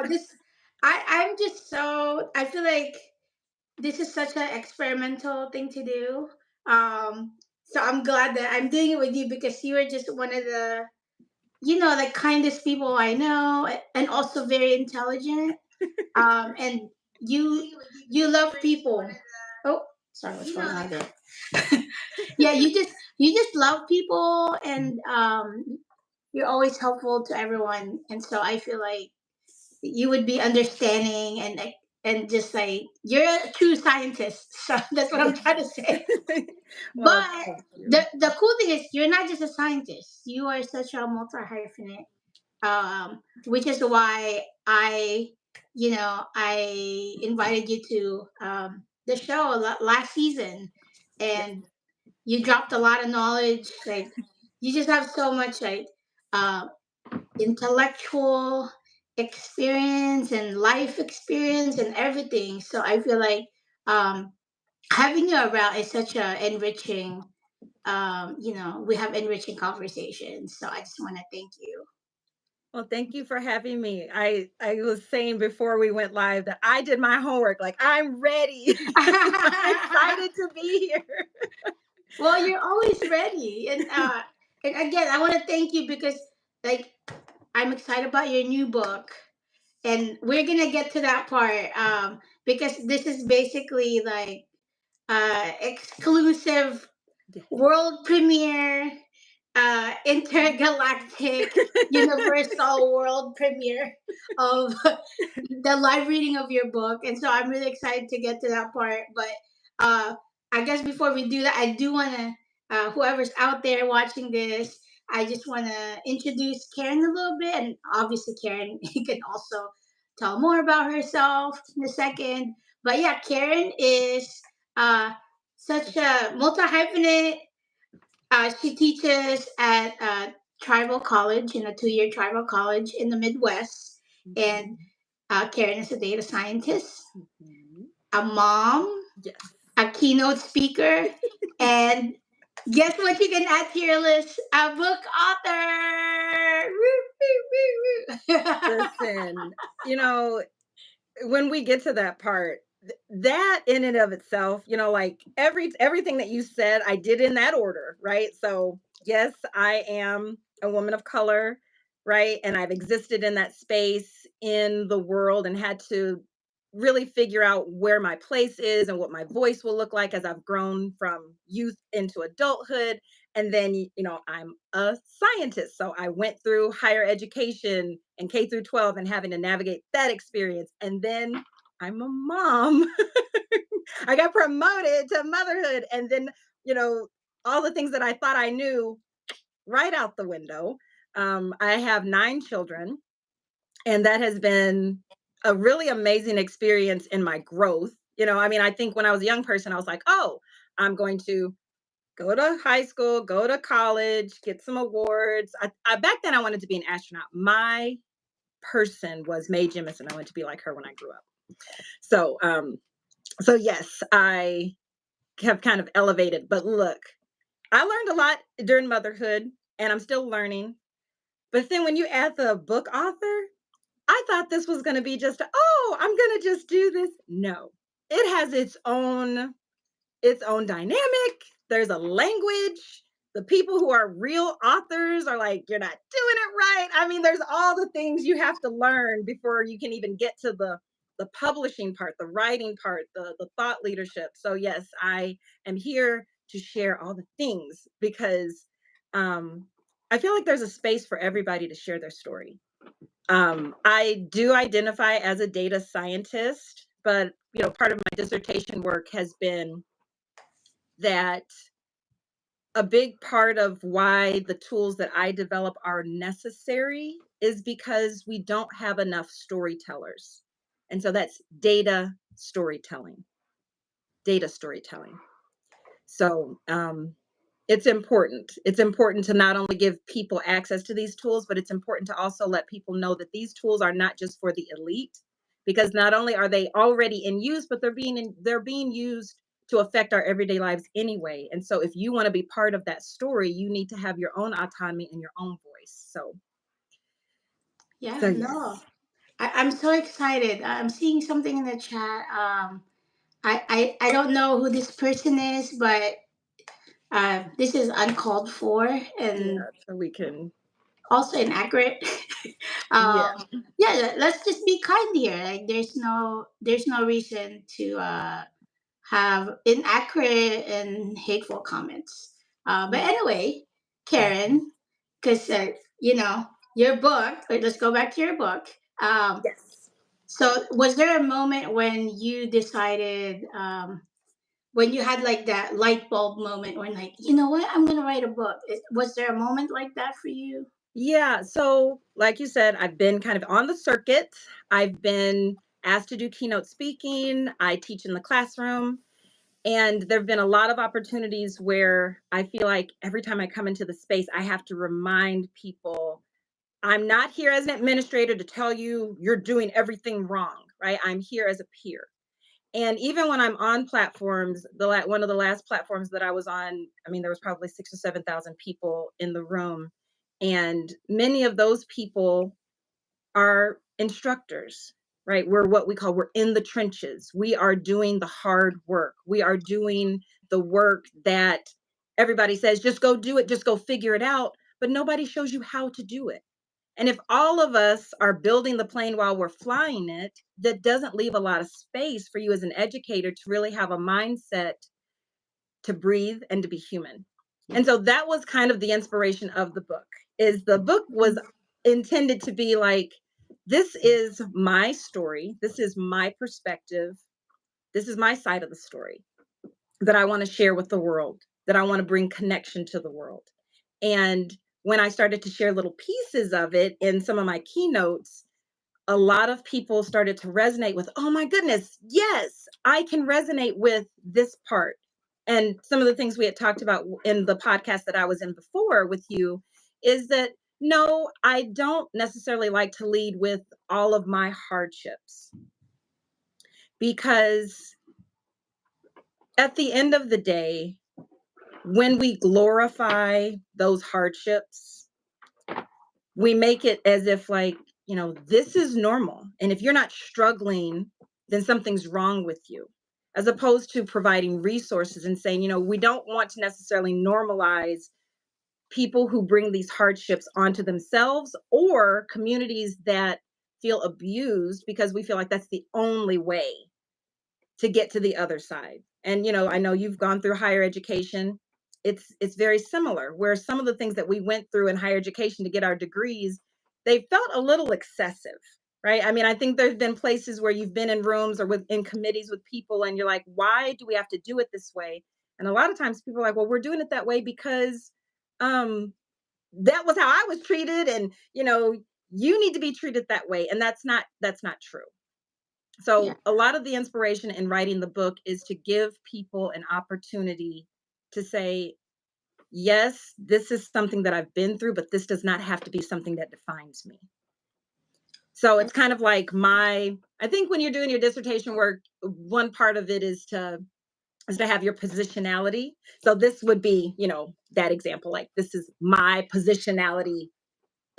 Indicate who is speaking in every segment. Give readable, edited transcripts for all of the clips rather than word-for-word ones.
Speaker 1: this I'm just so I feel like this is such an experimental thing to do. So I'm glad that I'm doing it with you because you are just one of the the kindest people I know, and also very intelligent. And you you love people. Oh, sorry, what's going on there? Yeah, you just love people, and you're always helpful to everyone, and so I feel like you would be understanding, and just like you're a true scientist. So that's what I'm trying to say.
Speaker 2: Well,
Speaker 1: But
Speaker 2: thank you.
Speaker 1: the cool thing is you're not just a scientist. You are such a multi hyphenate, which is why I invited you to the show last season,
Speaker 2: Yes.
Speaker 1: and you dropped a lot of knowledge. Like you just have so much like uh, intellectual experience and life experience and everything. So I feel like um, having you around is such a enriching. We have enriching conversations. So I just want to thank you.
Speaker 2: Well, thank you for having me. I was saying before we went live that I did my homework. Like I'm ready. I'm excited to be here.
Speaker 1: Well, you're always ready, and again, I want to thank you because like I'm excited about your new book, and we're gonna get to that part because this is basically like exclusive
Speaker 2: Yes.
Speaker 1: world premiere, intergalactic, universal world premiere of the live reading of your book, and so I'm really excited to get to that part. But uh, I guess before we do that, I do want to, whoever's out there watching this, I just want to introduce Karen a little bit, and obviously Karen, you can also tell more about herself in a second. But yeah, Karen is uh, such a multi hyphenate. She teaches at tribal college, in a 2-year tribal college in the Midwest, and
Speaker 2: Mhm.
Speaker 1: Karen is a data scientist,
Speaker 2: Mhm.
Speaker 1: a mom,
Speaker 2: Yes.
Speaker 1: a keynote speaker, and guess what you can add to your list? A book author! Woo, woo, woo, woo.
Speaker 2: Listen, you know, when we get to that part, that in and of itself, like everything that you said, I did in that order, right? So, yes, I am a woman of color, right? And I've existed in that space in the world and had to really figure out where my place is and what my voice will look like as I've grown from youth into adulthood. And then, I'm a scientist. So I went through higher education and K through 12 and having to navigate that experience. And then I'm a mom. I got promoted to motherhood. And then, you know, all the things that I thought I knew right out the window. I have 9 children, and that has been a really amazing experience in my growth. I mean, I think when I was a young person, I was like, oh, I'm going to go to high school, go to college, get some awards. I back then I wanted to be an astronaut. My person was Mae Jemison. I wanted to be like her when I grew up. So, so yes, I have kind of elevated. But look, I learned a lot during motherhood, and I'm still learning. But then when you add the book author, I thought this was going to be just, oh, I'm going to just do this. No, it has its own dynamic. There's a language. The people who are real authors are like, you're not doing it right. I mean, there's all the things you have to learn before you can even get to the publishing part, the writing part, the thought leadership. So yes, I am here to share all the things because I feel like there's a space for everybody to share their story. I do identify as a data scientist, but part of my dissertation work has been that a big part of why the tools that I develop are necessary is because we don't have enough storytellers. And so that's data storytelling, data storytelling. So it's important. It's important to not only give people access to these tools, but it's important to also let people know that these tools are not just for the elite, because not only are they already in use, but they're being used to affect our everyday lives anyway. And so if you want to be part of that story, you need to have your own autonomy and your own voice. So
Speaker 1: Yeah,
Speaker 2: so
Speaker 1: no,
Speaker 2: yes.
Speaker 1: I'm so excited. I'm seeing something in the chat. I don't know who this person is, but this is uncalled for
Speaker 2: Yeah,
Speaker 1: and
Speaker 2: so we can.
Speaker 1: also inaccurate.
Speaker 2: Yeah.
Speaker 1: um, yeah, let's just be kind here. Like, there's no reason to have inaccurate and hateful comments. But
Speaker 2: Yeah.
Speaker 1: anyway, Karen, because your book. Let's go back to your book.
Speaker 2: Yes.
Speaker 1: So, was there a moment when you decided, when you had like that light bulb moment, when like, you know what, I'm gonna write a book? Was there a moment like that for you?
Speaker 2: Yeah. So, like you said, I've been kind of on the circuit. I've been asked to do keynote speaking. I teach in the classroom. And there have been a lot of opportunities where I feel like every time I come into the space, I have to remind people I'm not here as an administrator to tell you you're doing everything wrong, right? I'm here as a peer. And even when I'm on platforms, one of the last platforms that I was on, I mean, there was probably 6 or 7 thousand people in the room, and many of those people are instructors, right? We're in the trenches. We are doing the hard work. We are doing the work that everybody says, just go do it, just go figure it out. But nobody shows you how to do it. And if all of us are building the plane while we're flying it, that doesn't leave a lot of space for you as an educator to really have a mindset to breathe and to be human. And so that was kind of the inspiration of the book. Is the book was intended to be like, this is my story, this is my perspective, this is my side of the story that I want to share with the world, that I want to bring connection to the world. And when I started to share little pieces of it in some of my keynotes, a lot of people started to resonate with, oh my goodness, yes, I can resonate with this part. And some of the things we had talked about in the podcast that I was in before with you is that no, I don't necessarily like to lead with all of my hardships, because at the end of the day, when we glorify those hardships, we make it as if like, this is normal. And if you're not struggling, then something's wrong with you. As opposed to providing resources and saying, we don't want to necessarily normalize people who bring these hardships onto themselves or communities that feel abused because we feel like that's the only way to get to the other side. And I know you've gone through higher education. It's very similar, where some of the things that we went through in higher education to get our degrees, they felt a little excessive, right? I mean, I think there's been places where you've been in rooms or in committees with people and you're like, why do we have to do it this way? And a lot of times people are like, well, we're doing it that way because um that was how I was treated, and you need to be treated that way. And that's not true.
Speaker 1: Yeah.
Speaker 2: So a lot of the inspiration in writing the book is to give people an opportunity to say, yes, this is something that I've been through, but this does not have to be something that defines me. So it's kind of like I think when you're doing your dissertation work, one part of it is to have your positionality. So this would be, that example, like this is my positionality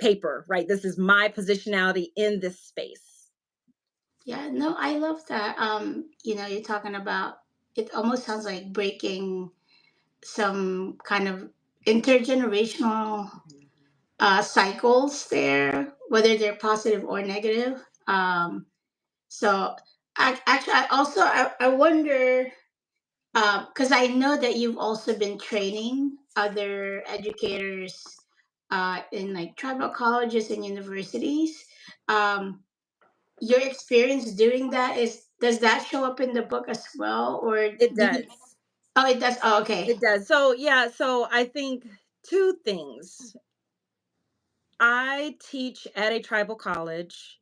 Speaker 2: paper, right? This is my positionality in this space.
Speaker 1: Yeah, no, I love that. You're talking about, it almost sounds like breaking some kind of intergenerational cycles there, whether they're positive or negative. So I wonder, because I know that you've also been training other educators in like tribal colleges and universities. Um, your experience doing that, does that show up in the book as well, or
Speaker 2: It
Speaker 1: did you?
Speaker 2: does.
Speaker 1: Oh, it does. Oh, okay.
Speaker 2: It does. So, yeah, so I think two things. I teach at a tribal college,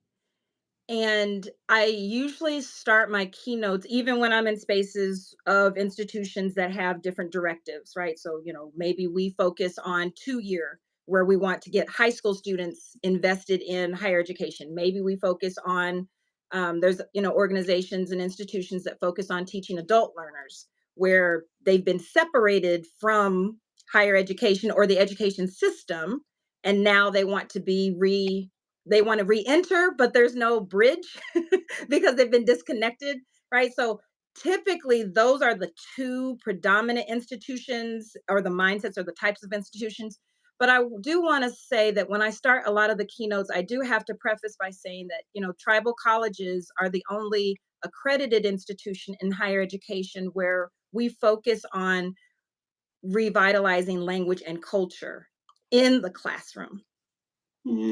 Speaker 2: and I usually start my keynotes, even when I'm in spaces of institutions that have different directives, right? So, maybe we focus on 2 year, where we want to get high school students invested in higher education. Maybe we focus on, there's, organizations and institutions that focus on teaching adult learners, where they've been separated from higher education or the education system, and now they want to be they want to re-enter, but there's no bridge because they've been disconnected, right? So typically those are the two predominant institutions or the mindsets or the types of institutions. But I do want to say that when I start a lot of the keynotes, I do have to preface by saying that, tribal colleges are the only accredited institution in higher education where we focus on revitalizing language and culture in the classroom.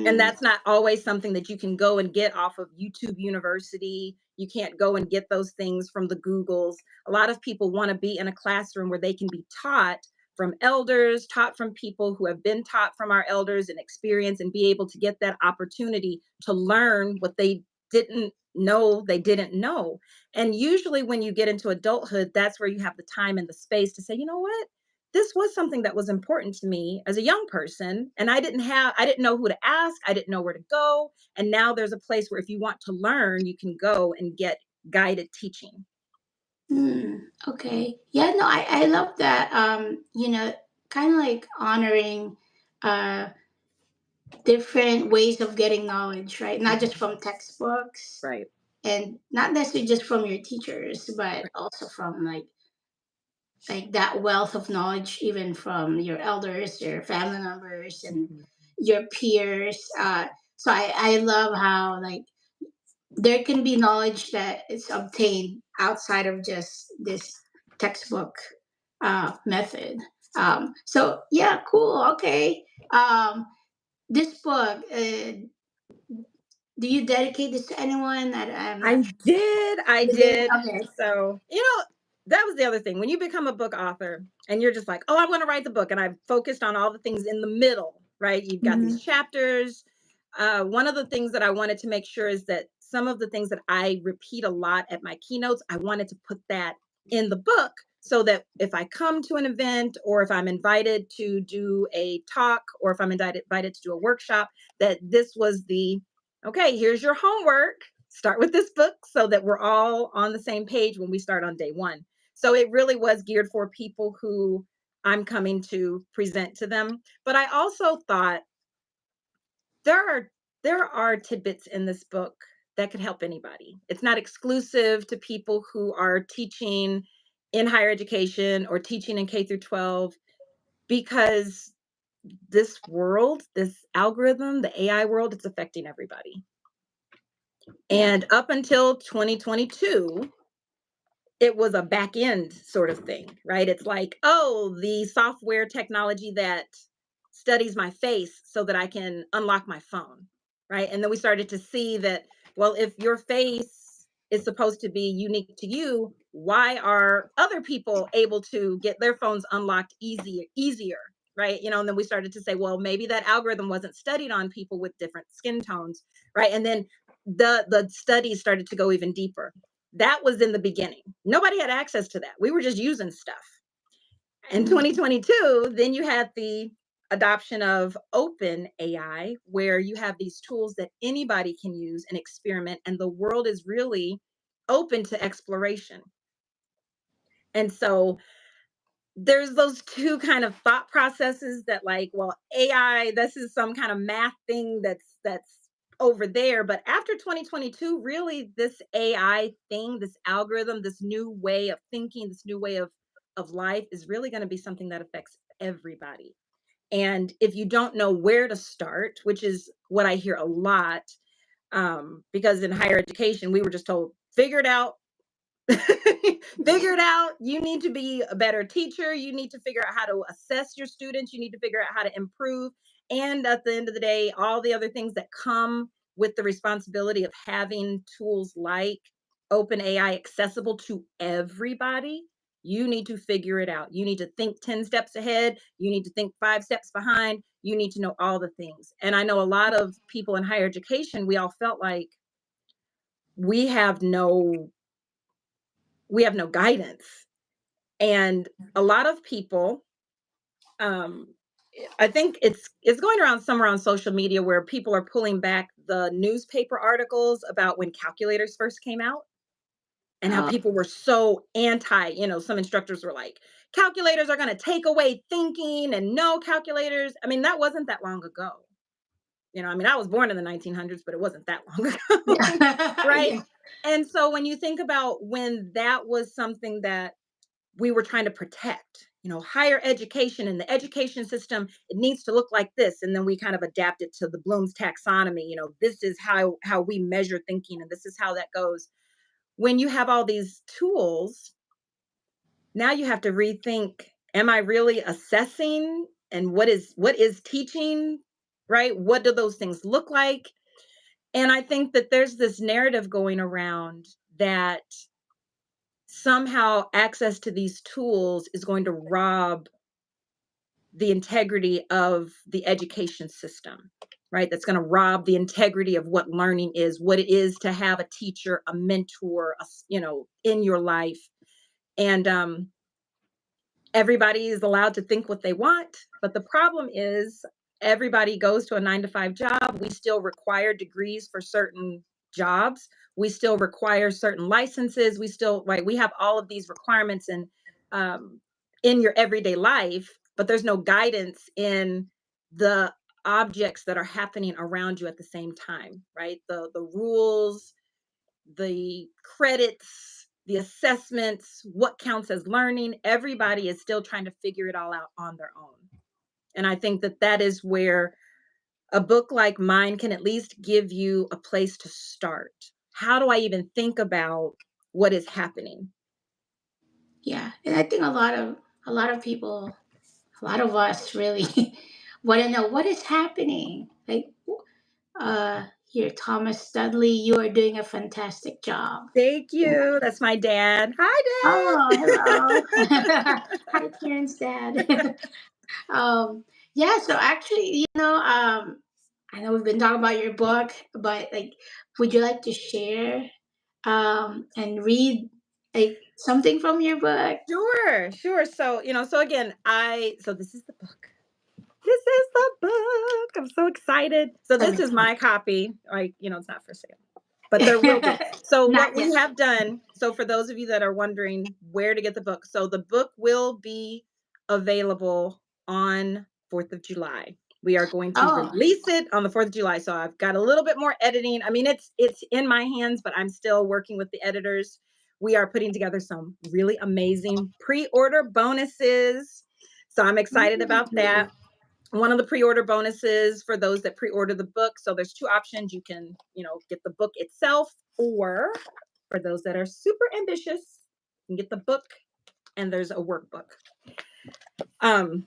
Speaker 2: And
Speaker 1: Mm,
Speaker 2: that's not always something that you can go and get off of YouTube University. You can't go and get those things from the Googles. A lot of people want to be in a classroom where they can be taught from elders, taught from people who have been taught from our elders and experience, and be able to get that opportunity to learn what they didn't know. And usually when you get into adulthood, that's where you have the time and the space to say, you know what? This was something that was important to me as a young person, and I didn't know who to ask, I didn't know where to go, and now there's a place where if you want to learn, you can go and get guided teaching.
Speaker 1: okay. Yeah, no, I love that. Kind of like honoring uh different ways of getting knowledge, right? Not just
Speaker 2: Mhm.
Speaker 1: from textbooks
Speaker 2: Right.
Speaker 1: and not necessarily just from your teachers, but
Speaker 2: Right.
Speaker 1: also from like that wealth of knowledge, even from your elders, your family members, and
Speaker 2: Mhm.
Speaker 1: your peers. So I love how like there can be knowledge that is obtained outside of just this textbook method. So yeah, cool. Okay. This book, do you dedicate this to anyone? I'm not
Speaker 2: I
Speaker 1: sure.
Speaker 2: did, I
Speaker 1: You did?
Speaker 2: did.
Speaker 1: Okay.
Speaker 2: So, that was the other thing. When you become a book author and you're just like, "Oh, I wanna write the book," and I've focused on all the things in the middle, right? You've got these
Speaker 1: Mhm.
Speaker 2: chapters. One of the things that I wanted to make sure is that some of the things that I repeat a lot at my keynotes, I wanted to put that in the book so that if I come to an event or if I'm invited to do a talk or if I'm invited to do a workshop, that this was okay, here's your homework. Start with this book so that we're all on the same page when we start on day one. So it really was geared for people who I'm coming to present to them. But I also thought there are there are tidbits in this book that could help anybody. It's not exclusive to people who are teaching in higher education or teaching in K through 12 because this algorithm, the AI world, it's affecting everybody.
Speaker 1: Yeah.
Speaker 2: And up until 2022, it was a back end sort of thing, right? It's like, oh, the software technology that studies my face so that I can unlock my phone, right? And then we started to see that, well, if your face is supposed to be unique to you, why are other people able to get their phones unlocked easier, right? And then we started to say, well, maybe that algorithm wasn't studied on people with different skin tones, right? And then the studies started to go even deeper. That was in the beginning. Nobody had access to that. We were just using stuff. In
Speaker 1: Mm.
Speaker 2: 2022, then you had the adoption of open AI, where you have these tools that anybody can use and experiment, and the world is really open to exploration. And so there's those two kind of thought processes that, like, well, AI, this is some kind of math thing that's over there. But after 2022, really this AI thing, this algorithm, this new way of thinking, this new way of life is really going to be something that affects everybody. And if you don't know where to start, which is what I hear a lot, because in higher education we were just told figure it out. Figure it out. You need to be a better teacher. You need to figure out how to assess your students. You need to figure out how to improve. And at the end of the day, all the other things that come with the responsibility of having tools like OpenAI accessible to everybody, you need to figure it out. You need to think 10 steps ahead. You need to think 5 steps behind. You need to know all the things. And I know a lot of people in higher education, we all felt like we have no we have no guidance. And a lot of people, um, I think it's going around somewhere on social media where people are pulling back the newspaper articles about when calculators first came out and how
Speaker 1: Oh,
Speaker 2: people were so anti, some instructors were like, calculators are going to take away thinking and no calculators. I mean, that wasn't that long ago. I mean, I was born in the 1900s, but it wasn't that long ago,
Speaker 1: Yeah.
Speaker 2: right?
Speaker 1: Yeah.
Speaker 2: And so when you think about when that was something that we were trying to protect, higher education and the education system, it needs to look like this. And then we kind of adapt it to the Bloom's taxonomy. This is how we measure thinking, and this is how that goes. When you have all these tools, now you have to rethink, am I really assessing, and what is teaching, right? What do those things look like? And I think that there's this narrative going around that somehow access to these tools is going to rob the integrity of the education system, right? That's going to rob the integrity of what learning is, what it is to have a teacher, a mentor, in your life. And everybody is allowed to think what they want. But the problem is, everybody goes to a 9 to 5 job. We still require degrees for certain jobs. We still require certain licenses. Right, we have all of these requirements um, in your everyday life, but there's no guidance in the objects that are happening around you at the same time, right? The rules, the credits, the assessments, what counts as learning. Everybody is still trying to figure it all out on their own. And I think that that is where a book like mine can at least give you a place to start. How do I even think about what is happening?
Speaker 1: Yeah. And I think a lot of people, a lot of us really want to know what is happening. Like, here, Thomas Dudley, you are doing a fantastic job.
Speaker 2: Thank you. That's my dad.
Speaker 1: Oh,
Speaker 2: Hi,
Speaker 1: hello.
Speaker 2: Dad.
Speaker 1: Hi, Karen's dad. um, yeah, so actually, I know we've been talking about your book, but like, would you like to share and read like something from your book?
Speaker 2: Sure, sure. So again, so this is the book. This is the book. I'm so excited. So
Speaker 1: So
Speaker 2: this is my copy. Like, it's not for sale, but there will be. So
Speaker 1: not
Speaker 2: what we
Speaker 1: yet.
Speaker 2: have done, so for those of you that are wondering where to get the book, so the book will be available on 4th of July. We are going to
Speaker 1: Oh,
Speaker 2: release it on the 4th of July. So I've got a little bit more editing. I mean, it's in my hands, but I'm still working with the editors. We are putting together some really amazing pre-order bonuses. So I'm excited about that. One of the pre-order bonuses for those that pre-order the book. So there's two options. You can, get the book itself, or for those that are super ambitious, you can get the book and there's a workbook.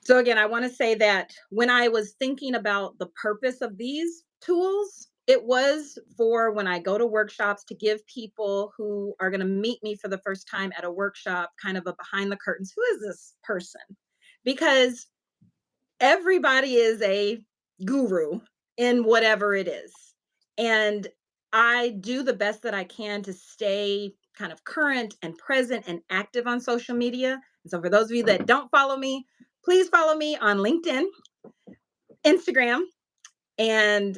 Speaker 2: So again, I want to say that when I was thinking about the purpose of these tools, it was for when I go to workshops to give people who are going to meet me for the first time at a workshop kind of a behind the curtains. Who is this person? Because everybody is a guru in whatever it is. And I do the best that I can to stay kind of current and present and active on social media. And so for those of you that don't follow me, please follow me on LinkedIn, Instagram, and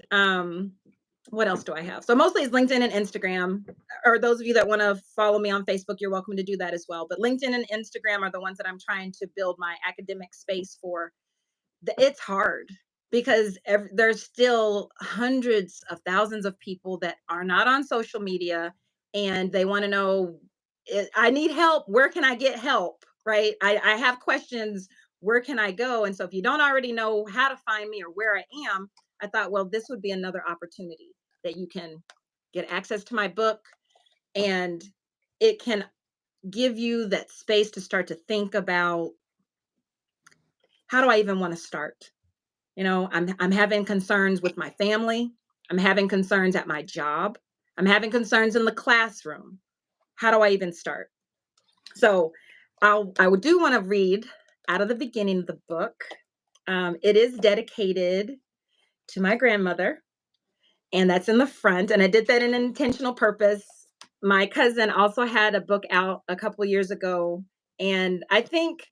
Speaker 2: what else do I have? So mostly it's LinkedIn and Instagram. Or those of you that want to follow me on Facebook, you're welcome to do that as well. But LinkedIn and Instagram are the ones that I'm trying to build my academic space for. It's hard because there's still hundreds of thousands of people that are not on social media, and they want to know, I need help, where can I get help, right? I have questions, where can I go? And so if you don't already know how to find me or where I am, I thought, well, this would be another opportunity that you can get access to my book, and it can give you that space to start to think about, how do I even want to start? I'm having concerns with my family. I'm having concerns at my job. I'm having concerns in the classroom. How do I even start? So I would do want to read out of the beginning of the book. It is dedicated to my grandmother, and that's in the front. And I did that in an intentional purpose. My cousin also had a book out a couple years ago, and I think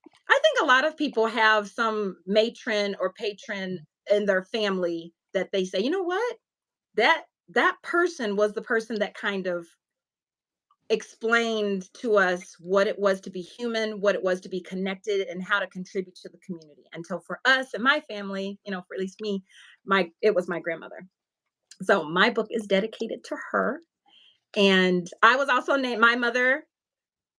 Speaker 2: a lot of people have some matron or patron in their family that they say, you know what, that person was the person that kind of explained to us what it was to be human, what it was to be connected, and how to contribute to the community. And so for us and my family, for at least me, it was my grandmother. So my book is dedicated to her. And I was also named my mother.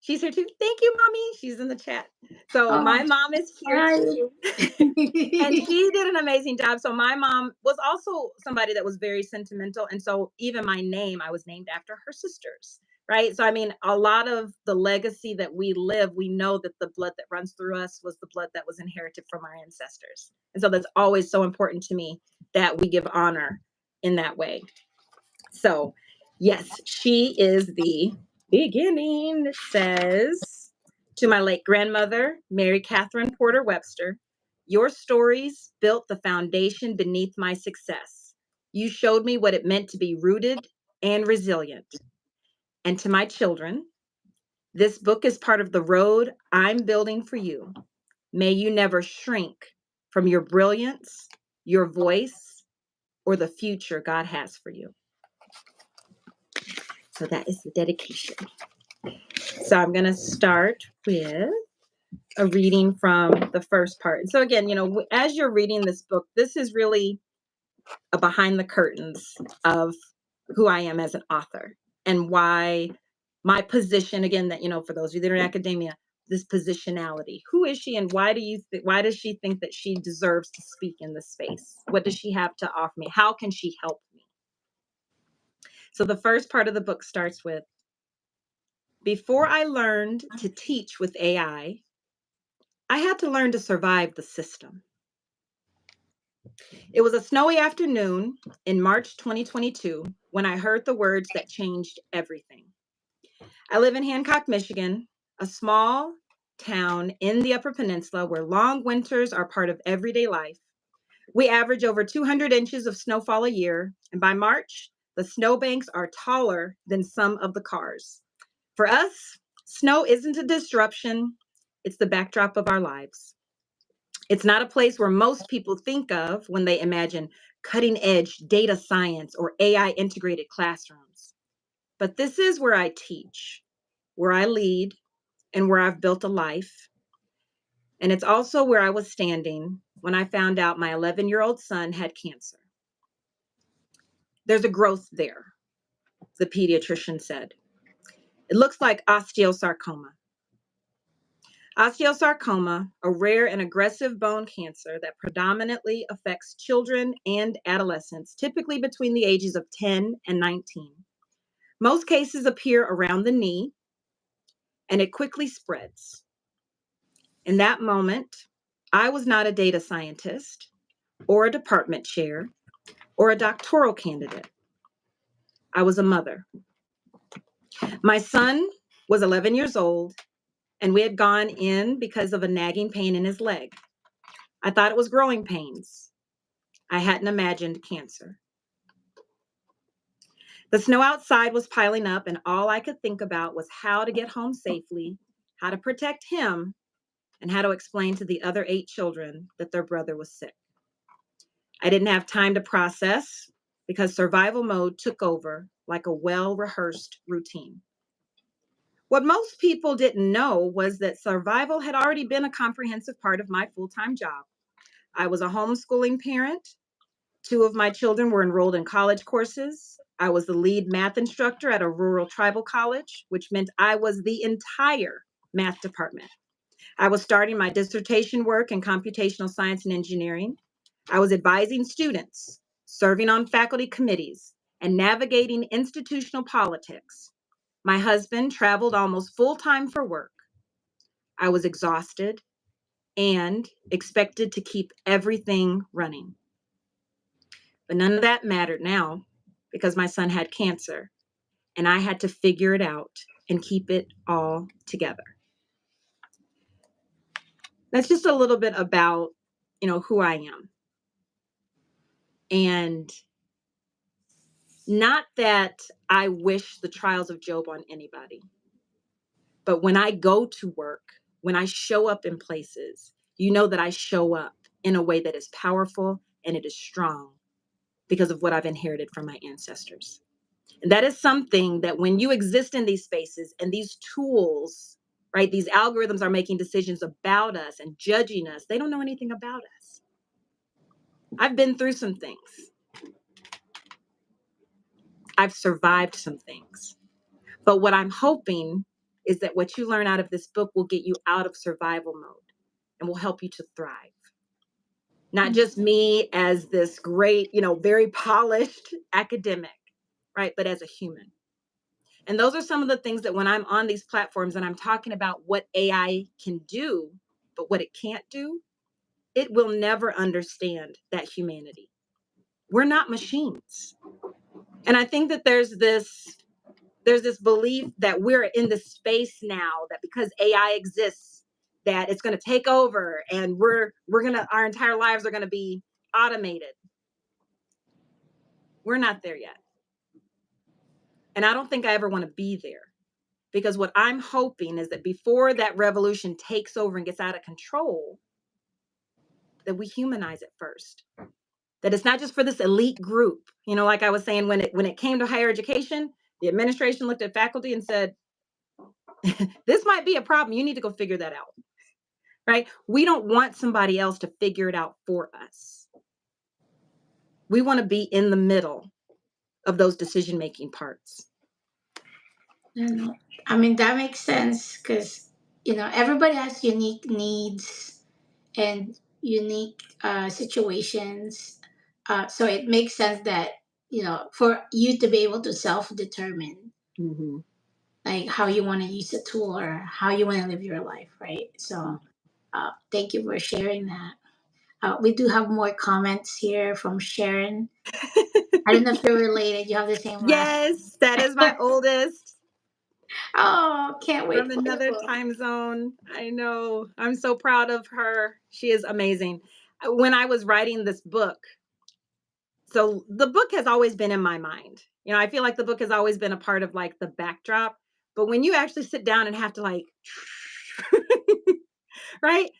Speaker 2: She's here too. Thank you, mommy. She's in the chat. So
Speaker 1: Oh,
Speaker 2: my mom is here
Speaker 1: hi.
Speaker 2: too. And she did an amazing job. So my mom was also somebody that was very sentimental. And so even my name, I was named after her sisters. Right. So, I mean, a lot of the legacy that we live, we know that the blood that runs through us was the blood that was inherited from our ancestors. And so that's always so important to me that we give honor in that way. So, yes, she is the beginning. It says, to my late grandmother, Mary Catherine Porter Webster, your stories built the foundation beneath my success. You showed me what it meant to be rooted and resilient. And to my children, this book is part of the road I'm building for you. May you never shrink from your brilliance, your voice, or the future God has for you. So that is the dedication. So I'm going to start with a reading from the first part. So again, as you're reading this book, this is really a behind the curtains of who I am as an author and why my position, again, that, for those of you that are in academia, this positionality. Who is she and why does she think that she deserves to speak in this space? What does she have to offer me? How can she help me? So the first part of the book starts with, before I learned to teach with AI, I had to learn to survive the system. It was a snowy afternoon in March 2022 when I heard the words that changed everything. I live in Hancock, Michigan, a small town in the Upper Peninsula where long winters are part of everyday life. We average over 200 inches of snowfall a year, and by March, the snowbanks are taller than some of the cars. For us, snow isn't a disruption, it's the backdrop of our lives. It's not a place where most people think of when they imagine cutting edge data science or AI integrated classrooms. But this is where I teach, where I lead, and where I've built a life. And it's also where I was standing when I found out my 11-year-old son had cancer. There's a growth there, the pediatrician said. It looks like osteosarcoma. Osteosarcoma, a rare and aggressive bone cancer that predominantly affects children and adolescents, typically between the ages of 10 and 19. Most cases appear around the knee, and it quickly spreads. In that moment, I was not a data scientist or a department chair or a doctoral candidate. I was a mother. My son was 11 years old, and we had gone in because of a nagging pain in his leg. I thought it was growing pains. I hadn't imagined cancer. The snow outside was piling up, and all I could think about was how to get home safely, how to protect him, and how to explain to the other 8 children that their brother was sick. I didn't have time to process because survival mode took over like a well-rehearsed routine. What most people didn't know was that survival had already been a comprehensive part of my full-time job. I was a homeschooling parent. 2 of my children were enrolled in college courses. I was the lead math instructor at a rural tribal college, which meant I was the entire math department. I was starting my dissertation work in computational science and engineering. I was advising students, serving on faculty committees, and navigating institutional politics. My husband traveled almost full-time for work. I was exhausted and expected to keep everything running. But none of that mattered now because my son had cancer and I had to figure it out and keep it all together. That's just a little bit about, who I am. And not that I wish the trials of Job on anybody, but when I go to work, when I show up in places, that I show up in a way that is powerful and it is strong because of what I've inherited from my ancestors. And that is something that when you exist in these spaces and these tools, right, these algorithms are making decisions about us and judging us, they don't know anything about us. I've been through some things. I've survived some things. But what I'm hoping is that what you learn out of this book will get you out of survival mode and will help you to thrive. Not just me as this great, very polished academic, right? But as a human. And those are some of the things that when I'm on these platforms and I'm talking about what AI can do, but what it can't do, it will never understand that humanity. We're not machines. And I think that there's this belief that we're in this space now that because AI exists, that it's going to take over and our entire lives are going to be automated. We're not there yet. And I don't think I ever want to be there. Because what I'm hoping is that before that revolution takes over and gets out of control, that we humanize it first. That it's not just for this elite group. Like I was saying, when it came to higher education, the administration looked at faculty and said, this might be a problem. You need to go figure that out. Right? We don't want somebody else to figure it out for us. We want to be in the middle of those decision-making parts.
Speaker 1: And I mean, that makes sense because, everybody has unique needs and unique situations. So it makes sense that, for you to be able to self determine
Speaker 2: Mm-hmm.
Speaker 1: like how you want to use the tool or how you want to live your life, right? So thank you for sharing that. We do have more comments here from Sharon. I don't know if you're related. You have the same last.
Speaker 2: Yes, that is my oldest.
Speaker 1: Oh, can't
Speaker 2: From
Speaker 1: wait for the
Speaker 2: another
Speaker 1: book.
Speaker 2: time zone. I know. I'm so proud of her. She is amazing. When I was writing this book, so the book has always been in my mind. I feel like the book has always been a part of like the backdrop. But when you actually sit down and have to like, right?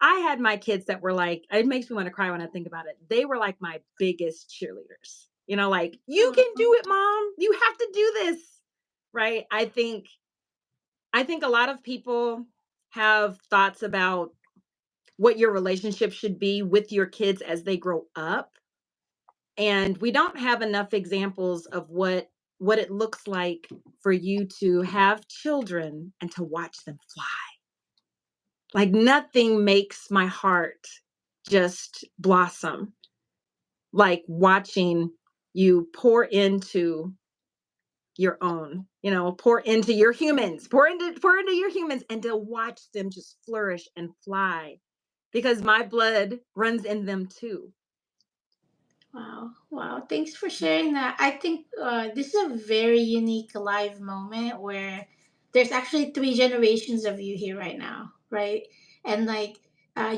Speaker 2: I had my kids that were like, it makes me want to cry when I think about it. They were like my biggest cheerleaders. Like, you can do it, mom. You have to do this. Right? I think a lot of people have thoughts about what your relationship should be with your kids as they grow up. And we don't have enough examples of what it looks like for you to have children and to watch them fly. Like nothing makes my heart just blossom like watching you pour into your own, pour into your humans, pour into your humans and to watch them just flourish and fly because my blood runs in them too.
Speaker 1: Wow, wow. Thanks for sharing that. I think this is a very unique live moment where there's actually three generations of you here right now, right? And like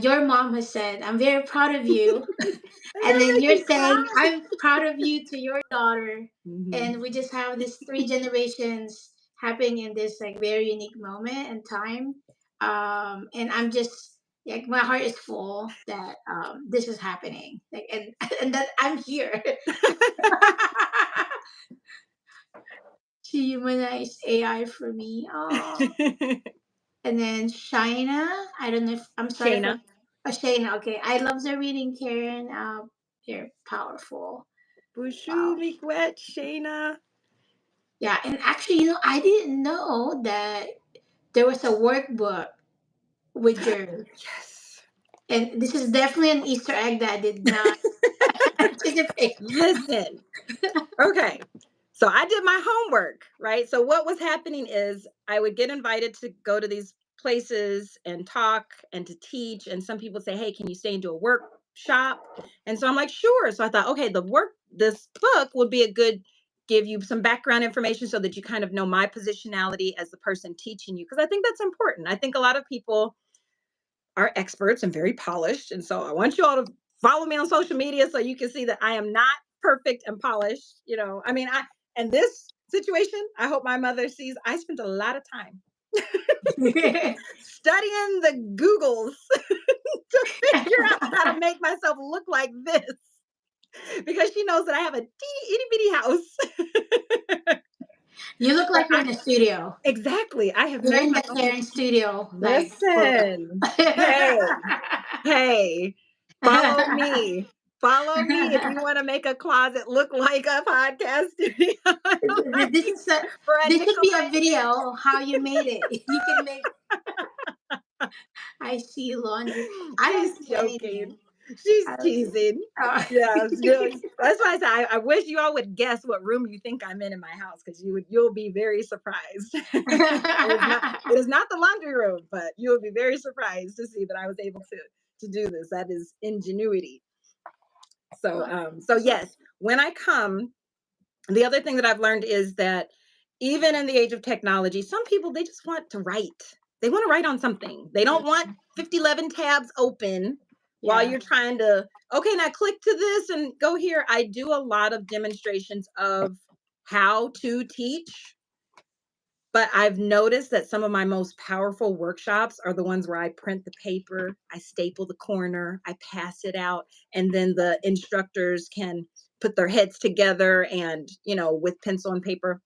Speaker 1: your mom has said, I'm very proud of you.
Speaker 2: They're
Speaker 1: And
Speaker 2: gonna
Speaker 1: then
Speaker 2: make
Speaker 1: you're
Speaker 2: me
Speaker 1: saying,
Speaker 2: cry.
Speaker 1: I'm proud of you to your daughter.
Speaker 2: Mhm.
Speaker 1: And we just have this three generations happening in this like very unique moment and time. And I'm just like my heart is full that this is happening. Like and and that I'm here to humanize AI for me. Oh. And then Shaina, I don't know if I'm sorry for
Speaker 2: Shayna.
Speaker 1: Shaina. Okay, I love the reading, Karen. You're powerful.
Speaker 2: Bushu
Speaker 1: Wow.
Speaker 2: Miigwech, Shayna.
Speaker 1: Yeah, and actually, I didn't know that there was a workbook with your,
Speaker 2: Yes.
Speaker 1: and this is definitely an Easter egg that I did not anticipate.
Speaker 2: Listen. Okay. So I did my homework, right? So what was happening is I would get invited to go to these places and talk and to teach. And some people say, hey, can you stay and do a workshop? And so I'm like, sure. So I thought, okay, this book would be a good give you some background information so that you kind of know my positionality as the person teaching you. Because I think that's important. I think a lot of people are experts and very polished. And so I want you all to follow me on social media so you can see that I am not perfect and polished. I mean, and this situation, I hope my mother sees I spent a lot of time studying the Googles to figure out how to make myself look like this because she knows that I have a teeny itty bitty house.
Speaker 1: You look
Speaker 2: But
Speaker 1: like you're in a studio.
Speaker 2: exactly, I have
Speaker 1: You're
Speaker 2: made
Speaker 1: in
Speaker 2: my
Speaker 1: the
Speaker 2: own.
Speaker 1: Karen studio, like for
Speaker 2: Listen, hey, hey, follow me. Follow me if you want to make a closet look like a podcast studio.
Speaker 1: This is a,
Speaker 2: For a
Speaker 1: this should
Speaker 2: nickel
Speaker 1: be a
Speaker 2: 99.
Speaker 1: video how you made it. You can make. I see laundry. I
Speaker 2: She's
Speaker 1: don't see
Speaker 2: joking.
Speaker 1: anything.
Speaker 2: She's
Speaker 1: I don't see.
Speaker 2: teasing.
Speaker 1: Oh.
Speaker 2: Yeah, that's why I said I wish you all would guess what room you think I'm in my house because you'll be very surprised. It is not the laundry room, but you will be very surprised to see that I was able to do this. That is ingenuity. So
Speaker 1: So,
Speaker 2: yes, when I come, the other thing that I've learned is that even in the age of technology, some people they just want to write. They want to write on something. They don't want 5011 tabs open while
Speaker 1: yeah.
Speaker 2: you're trying to, okay, now click to this and go here. I do a lot of demonstrations of how to teach, but I've noticed that some of my most powerful workshops are the ones where I print the paper, I staple the corner, I pass it out, and then the instructors can put their heads together and, with pencil and paper.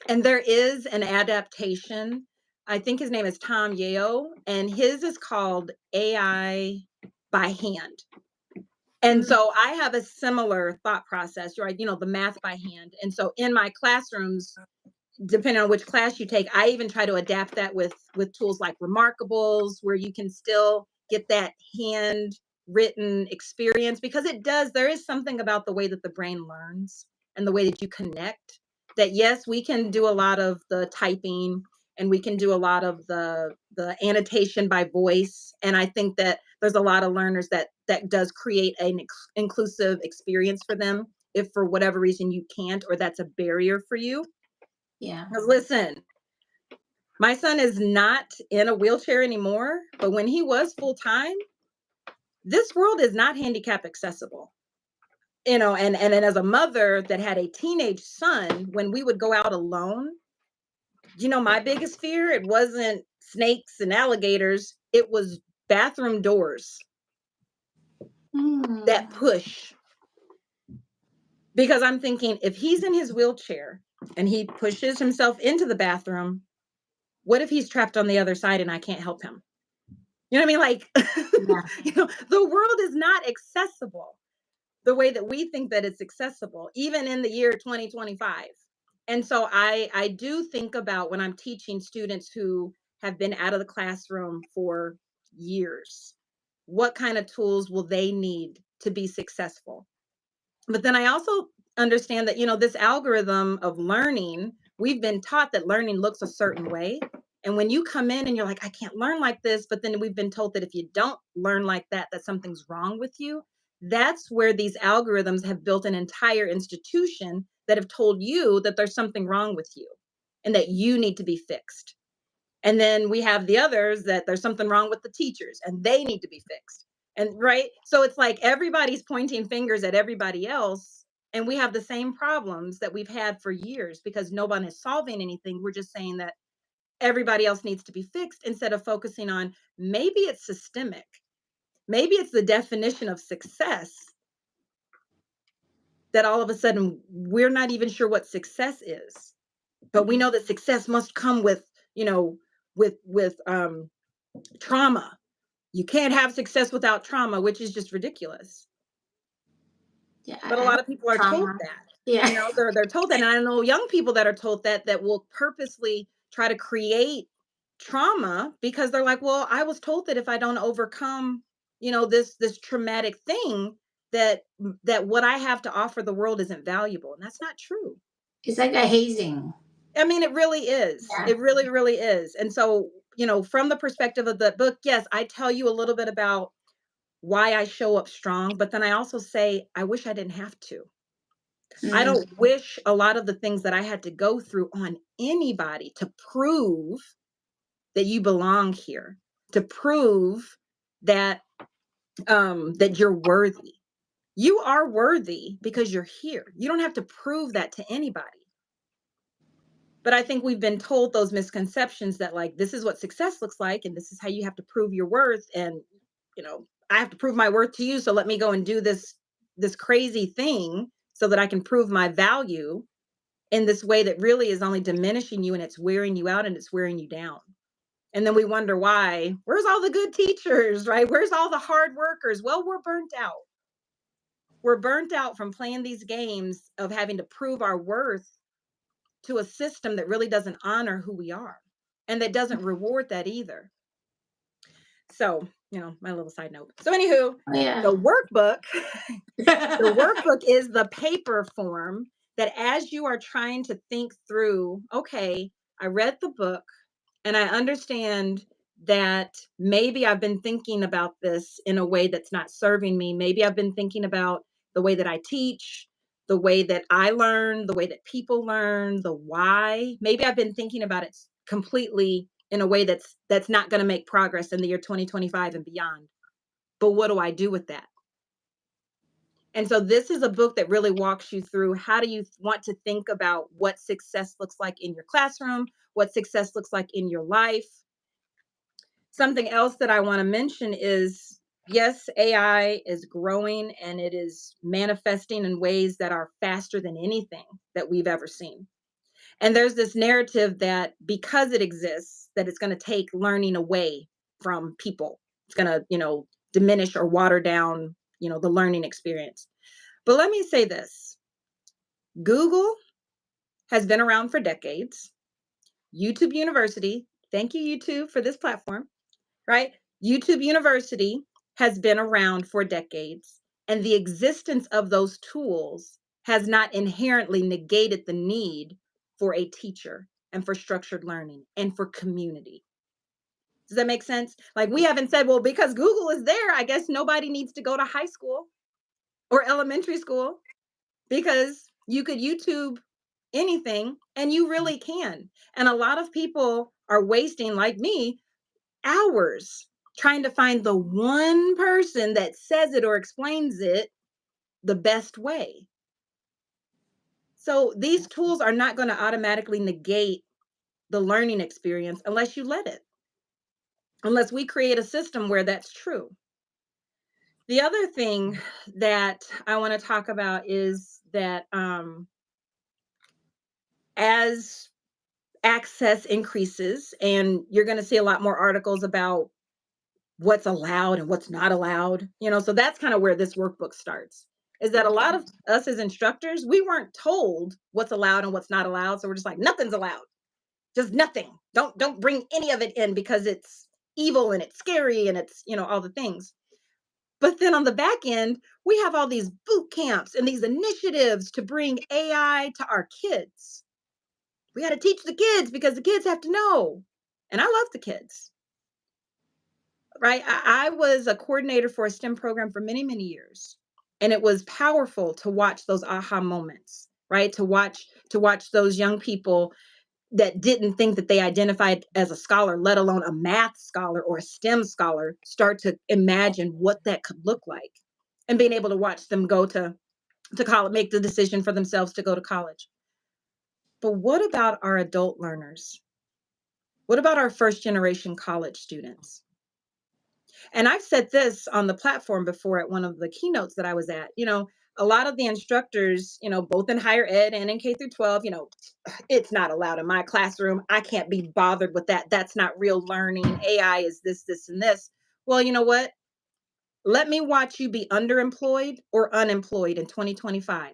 Speaker 2: And there is an adaptation. I think his name is Tom Yeo, and his is called AI by hand. And
Speaker 1: Mm,
Speaker 2: so I have a similar thought process, right? The math by hand. And so in my classrooms, depending on which class you take, I even try to adapt that with tools like Remarkables, where you can still get that handwritten experience because there is something about the way that the brain learns and the way that you connect that yes, we can do a lot of the typing and we can do a lot of the annotation by voice. And I think that there's a lot of learners that does create an inclusive experience for them if for whatever reason you can't or that's a barrier for you.
Speaker 1: yeah.
Speaker 2: 'Cause listen, my son is not in a wheelchair anymore, but when he was full time, this world is not handicap accessible. And then as a mother that had a teenage son, when we would go out alone, my biggest fear, it wasn't snakes and alligators, it was bathroom doors
Speaker 1: Mm,
Speaker 2: that push. Because I'm thinking if he's in his wheelchair and he pushes himself into the bathroom, what if he's trapped on the other side and I can't help him? You know what I mean? Like,
Speaker 1: yeah.
Speaker 2: the world is not accessible the way that we think that it's accessible, even in the year 2025. And so I do think about when I'm teaching students who have been out of the classroom for years, what kind of tools will they need to be successful? But then I also understand that, this algorithm of learning, we've been taught that learning looks a certain way. And when you come in and you're like, I can't learn like this, but then we've been told that if you don't learn like that something's wrong with you. That's where these algorithms have built an entire institution that have told you that there's something wrong with you and that you need to be fixed. And then we have the others that there's something wrong with the teachers and they need to be fixed. And right. So it's like everybody's pointing fingers at everybody else. And we have the same problems that we've had for years because no one is solving anything. We're just saying that everybody else needs to be fixed instead of focusing on maybe it's systemic. Maybe it's the definition of success that all of a sudden we're not even sure what success is. But we know that success must come with, with trauma. You can't have success without trauma, which is just ridiculous.
Speaker 1: Yeah.
Speaker 2: But a
Speaker 1: I
Speaker 2: lot
Speaker 1: have
Speaker 2: of people are told
Speaker 1: trauma.
Speaker 2: that.
Speaker 1: Yeah.
Speaker 2: They're told that. And I know young people that are told that will purposely try to create trauma because they're like, well, I was told that if I don't overcome, this traumatic thing, that what I have to offer the world isn't valuable. And that's not true.
Speaker 1: It's like a hazing.
Speaker 2: I mean, it really is.
Speaker 1: Yeah.
Speaker 2: It really, really is. And so, from the perspective of the book, yes, I tell you a little bit about why I show up strong, but then I also say, I wish I didn't have to. I
Speaker 1: Mm,
Speaker 2: don't wish a lot of the things that I had to go through on anybody to prove that you belong here, to prove that that you're worthy. You are worthy because you're here. You don't have to prove that to anybody. But I think we've been told those misconceptions that like this is what success looks like and this is how you have to prove your worth and I have to prove my worth to you so let me go and do this crazy thing so that I can prove my value in this way that really is only diminishing you and it's wearing you out and it's wearing you down. And then we wonder why, where's all the good teachers, right? Where's all the hard workers? Well, we're burnt out. We're burnt out from playing these games of having to prove our worth to a system that really doesn't honor who we are and that doesn't reward that either. So, my little side note. So, anywho,
Speaker 1: Oh, yeah.
Speaker 2: the workbook, the workbook is the paper form that as you are trying to think through, okay, I read the book and I understand that maybe I've been thinking about this in a way that's not serving me. Maybe I've been thinking about the way that I teach, the way that I learn, the way that people learn, the why. Maybe I've been thinking about it completely in a way that's not going to make progress in the year 2025 and beyond. But what do I do with that? And so this is a book that really walks you through how do you want to think about what success looks like in your classroom, what success looks like in your life. Something else that I want to mention is yes, AI is growing and it is manifesting in ways that are faster than anything that we've ever seen. And there's this narrative that because it exists, that it's going to take learning away from people. It's going to, diminish or water down, the learning experience. But let me say this. Google has been around for decades. YouTube University, thank you YouTube for this platform, right? YouTube University has been around for decades, and the existence of those tools has not inherently negated the need for a teacher and for structured learning and for community. Does that make sense? Like we haven't said, well, because Google is there, I guess nobody needs to go to high school or elementary school because you could YouTube anything and you really can. And a lot of people are wasting, like me, hours trying to find the one person that says it or explains it the best way. So these tools are not going to automatically negate the learning experience unless you let it, unless we create a system where that's true. The other thing that I want to talk about is that as access increases, and you're going to see a lot more articles about what's allowed and what's not allowed, so that's kind of where this workbook starts. Is that a lot of us as instructors, we weren't told what's allowed and what's not allowed. So we're just like, nothing's allowed. Just nothing. Don't bring any of it in because it's evil and it's scary and it's, all the things. But then on the back end, we have all these boot camps and these initiatives to bring AI to our kids. We got to teach the kids because the kids have to know. And I love the kids, right? I was a coordinator for a STEM program for many, many years. And it was powerful to watch those aha moments, right? To watch those young people that didn't think that they identified as a scholar, let alone a math scholar or a STEM scholar, start to imagine what that could look like. And being able to watch them go to college, make the decision for themselves to go to college. But what about our adult learners? What about our first generation college students? And I've said this on the platform before at one of the keynotes that I was at. A lot of the instructors, both in higher ed and in K through 12, it's not allowed in my classroom. I can't be bothered with that. That's not real learning. AI is this, this, and this. Well, you know what? Let me watch you be underemployed or unemployed in 2025.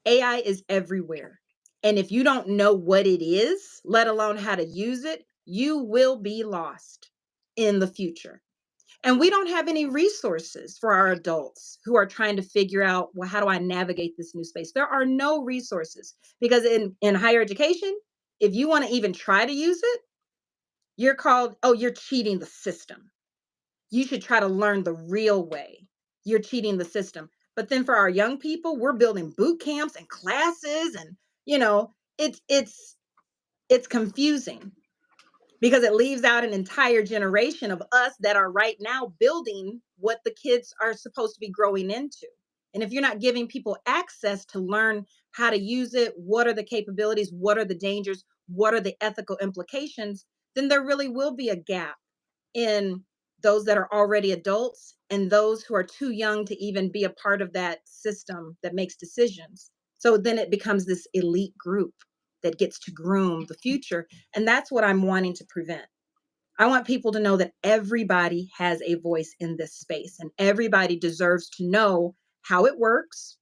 Speaker 2: AI is everywhere. And if you don't know what it is, let alone how to use it, you will be lost in the future. And we don't have any resources for our adults who are trying to figure out, well, how do I navigate this new space? There are no resources because in higher education, if you want to even try to use it, you're called, oh, you're cheating the system. You should try to learn the real way. You're cheating the system. But then for our young people, we're building boot camps and classes and, you know, it's confusing because it leaves out an entire generation of us that are right now building what the kids are supposed to be growing into. And if you're not giving people access to learn how to use it, what are the capabilities, what are the dangers, what are the ethical implications, then there really will be a gap in those that are already adults and those who are too young to even be a part of that system that makes decisions. So then it becomes this elite group that gets to groom the future. And that's what I'm wanting to prevent. I want people to know that everybody has a voice in this space and everybody deserves to know how it works,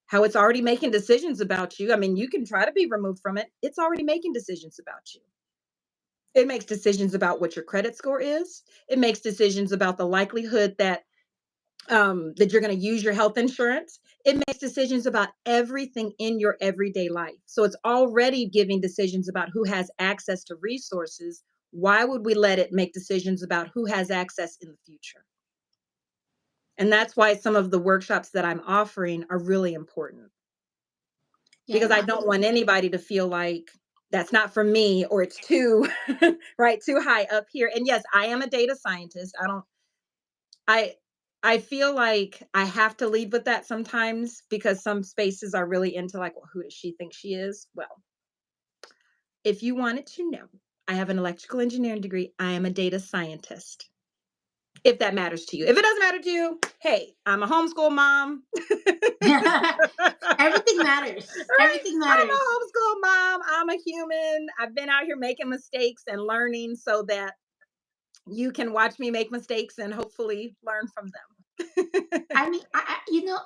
Speaker 2: how it's already making decisions about you. I mean, you can try to be removed from it. It's already making decisions about you. It makes decisions about what your credit score is. It makes decisions about the likelihood that you're going to use your health insurance. It makes decisions about everything in your everyday life. So it's already giving decisions about who has access to resources. Why would we let it make decisions about who has access in the future? And that's why some of the workshops that I'm offering are really important
Speaker 1: Yeah,
Speaker 2: because
Speaker 1: no,
Speaker 2: I don't want anybody to feel like that's not for me or it's too right, too high up here. And yes, I am a data scientist. I I feel like I have to lead with that sometimes because some spaces are really into like, well, who does she think she is? Well, if you wanted to know, I have an electrical engineering degree. I am a data scientist. If that matters to you. If it doesn't matter to you, hey, I'm a homeschool mom.
Speaker 1: everything matters.
Speaker 2: Right?
Speaker 1: Everything
Speaker 2: I'm
Speaker 1: matters.
Speaker 2: a homeschool mom. I'm a human. I've been out here making mistakes and learning so that you can watch me make mistakes and hopefully learn from them.
Speaker 1: I mean,